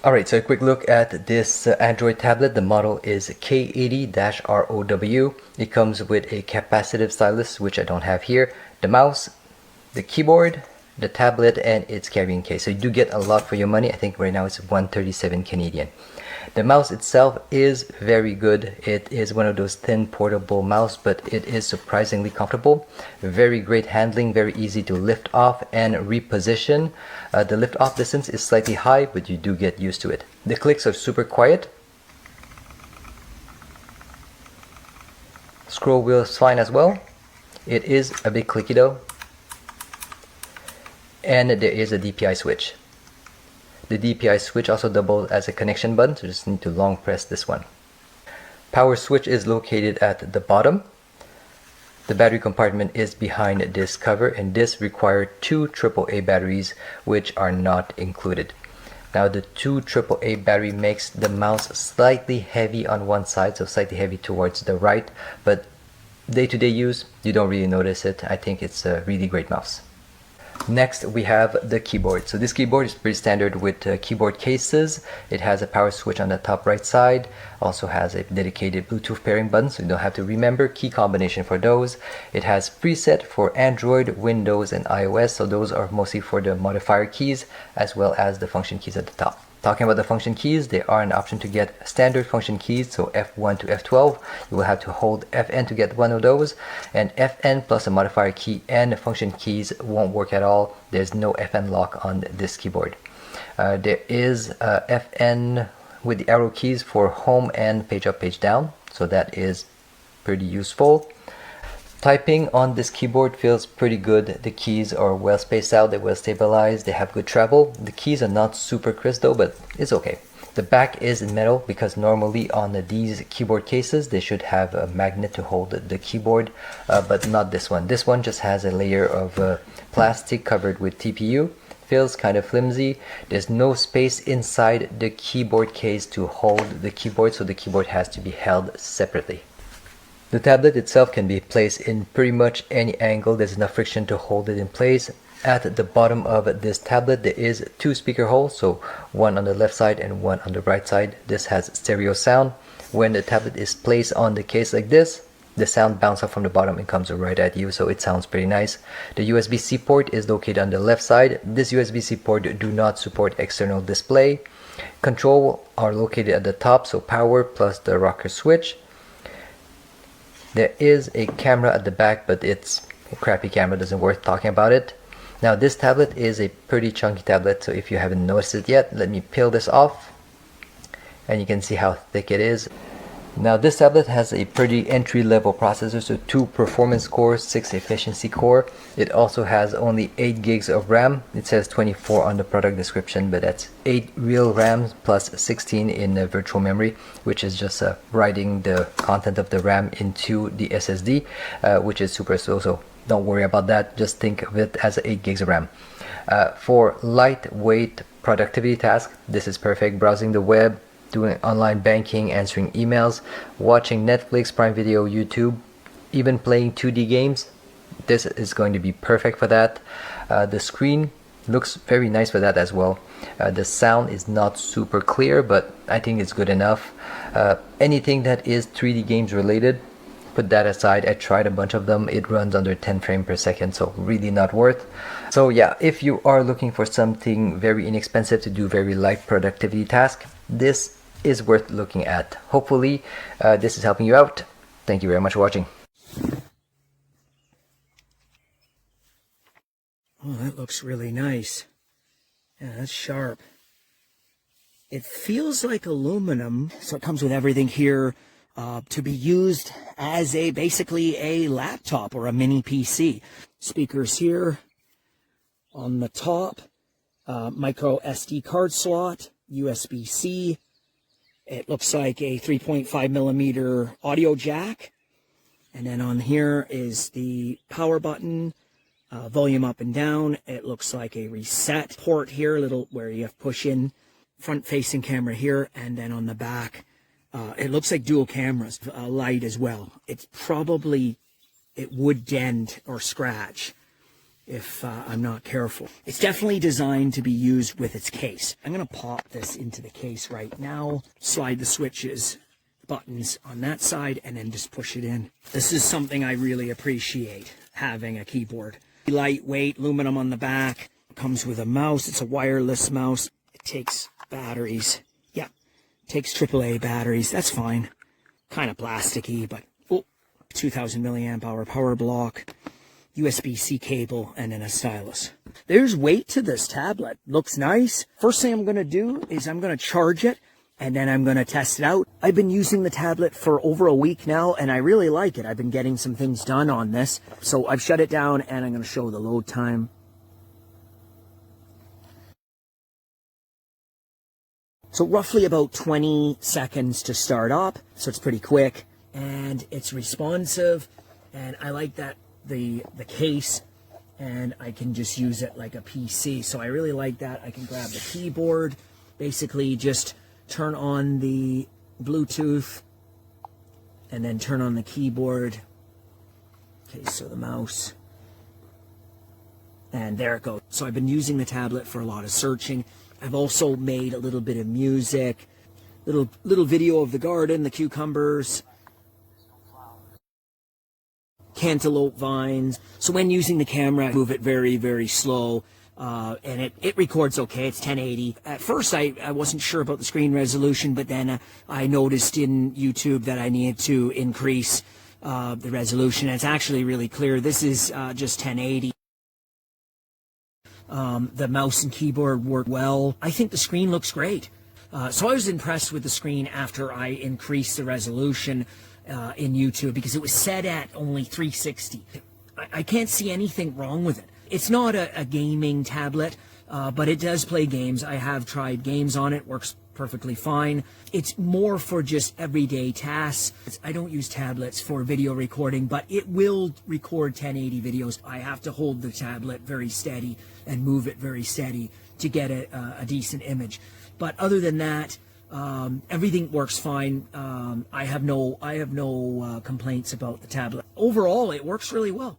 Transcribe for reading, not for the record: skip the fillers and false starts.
Alright, so a quick look at this Android tablet. The model is K80-ROW. It comes with a capacitive stylus, which I don't have here, the mouse, the keyboard, the tablet, and its carrying case. So you do get a lot for your money. I think right now it's 137 Canadian. The mouse itself is very good. It is one of those thin portable mouse, but it is surprisingly comfortable. Very great handling, very easy to lift off and reposition. The lift off distance is slightly high, but you do get used to it. The clicks are super quiet. Scroll wheel is fine as well. It is a bit clicky though. And there is a DPI switch. The DPI switch also doubles as a connection button, so just need to long press this one. Power switch is located at the bottom. The battery compartment is behind this cover, and this requires two AAA batteries, which are not included. Now the two AAA battery makes the mouse slightly heavy on one side, so slightly heavy towards the right, but day-to-day use, you don't really notice it. I think it's a really great mouse. Next we have the keyboard. So this keyboard is pretty standard with keyboard cases. It has a power switch on the top right side, also has a dedicated Bluetooth pairing button, so you don't have to remember key combination for those. It has preset for Android, Windows, and iOS, so those are mostly for the modifier keys as well as the function keys at the top. Talking about the function keys, there are an option to get standard function keys, so F1 to F12. You will have to hold Fn to get one of those, and Fn plus a modifier key and function keys won't work at all. There's no Fn lock on this keyboard. There is Fn with the arrow keys for home and page up, page down, so that is pretty useful. Typing on this keyboard feels pretty good. The keys are well spaced out, they're well stabilized, they have good travel. The keys are not super crisp though, but it's okay. The back is in metal because normally on these keyboard cases they should have a magnet to hold the keyboard, but not this one. This one just has a layer of plastic covered with TPU. Feels kind of flimsy. There's no space inside the keyboard case to hold the keyboard, so the keyboard has to be held separately. The tablet itself can be placed in pretty much any angle. There's enough friction to hold it in place. At the bottom of this tablet there is two speaker holes, so one on the left side and one on the right side. This has stereo sound. When the tablet is placed on the case like this, the sound bounces off from the bottom and comes right at you, so it sounds pretty nice. The USB-C port is located on the left side. This USB-C port do not support external display. Control are located at the top, so power plus the rocker switch. There is a camera at the back, but it's a crappy camera, doesn't worth talking about it. Now this tablet is a pretty chunky tablet, so if you haven't noticed it yet, let me peel this off and you can see how thick it is. Now this tablet has a pretty entry-level processor, so 2 performance cores, 6 efficiency core. It also has only 8 gigs of RAM. It says 24 on the product description, but that's 8 real RAM plus 16 in virtual memory, which is just writing the content of the RAM into the SSD, which is super slow, so don't worry about that. Just think of it as 8 gigs of RAM. For lightweight productivity tasks, this is perfect. Browsing the web, doing online banking, answering emails, watching Netflix, Prime Video, YouTube, even playing 2D games. This is going to be perfect for that. The screen looks very nice for that as well. The sound is not super clear, but I think it's good enough. Anything that is 3D games related, put that aside. I tried a bunch of them. It runs under 10 frames per second, so really not worth. So yeah, if you are looking for something very inexpensive to do very light productivity tasks, this is worth looking at. Hopefully this is helping you out. Thank you very much for watching. Oh, that looks really nice. Yeah, that's sharp. It feels like aluminum, so it comes with everything here to be used as basically a laptop or a mini PC. Speakers here on the top, micro SD card slot, USB-C. It looks like a 3.5 millimeter audio jack. And then on here is the power button, volume up and down. It looks like a reset port here, little where you have push in, front facing camera here. And then on the back, it looks like dual cameras, light as well. It's probably, it would dent or scratch if I'm not careful. It's definitely designed to be used with its case. I'm going to pop this into the case right now, slide the switches, buttons on that side, and then just push it in. This is something I really appreciate, having a keyboard. Lightweight, aluminum on the back, comes with a mouse. It's a wireless mouse. It takes batteries. Yeah, takes AAA batteries. That's fine. Kind of plasticky, but 2000 milliamp hour power block, USB-C cable, and then a stylus. There's weight to this tablet. Looks nice. First thing I'm going to do is I'm going to charge it, and then I'm going to test it out. I've been using the tablet for over a week now, and I really like it. I've been getting some things done on this. So I've shut it down, and I'm going to show the load time. So roughly about 20 seconds to start up. So it's pretty quick, and it's responsive, and I like that the case, and I can just use it like a PC. So I really like that. I can grab the keyboard, basically just turn on the Bluetooth, and then turn on the keyboard. Okay, so the mouse, and there it goes. So I've been using the tablet for a lot of searching. I've also made a little bit of music, little video of the garden, the cucumbers, cantaloupe vines. So when using the camera, I move it very, very slow, and it records okay. It's 1080. At first, I wasn't sure about the screen resolution, but then I noticed in YouTube that I needed to increase the resolution. It's actually really clear. This is just 1080. The mouse and keyboard work well. I think the screen looks great. So I was impressed with the screen after I increased the resolution in YouTube, because it was set at only 360. I can't see anything wrong with it. It's not a gaming tablet, but it does play games. I have tried games on it. Works perfectly fine. It's more for just everyday tasks. I don't use tablets for video recording, but it will record 1080 videos. I have to hold the tablet very steady and move it very steady to get a decent image. But other than that, everything works fine. I have no complaints about the tablet. Overall, it works really well.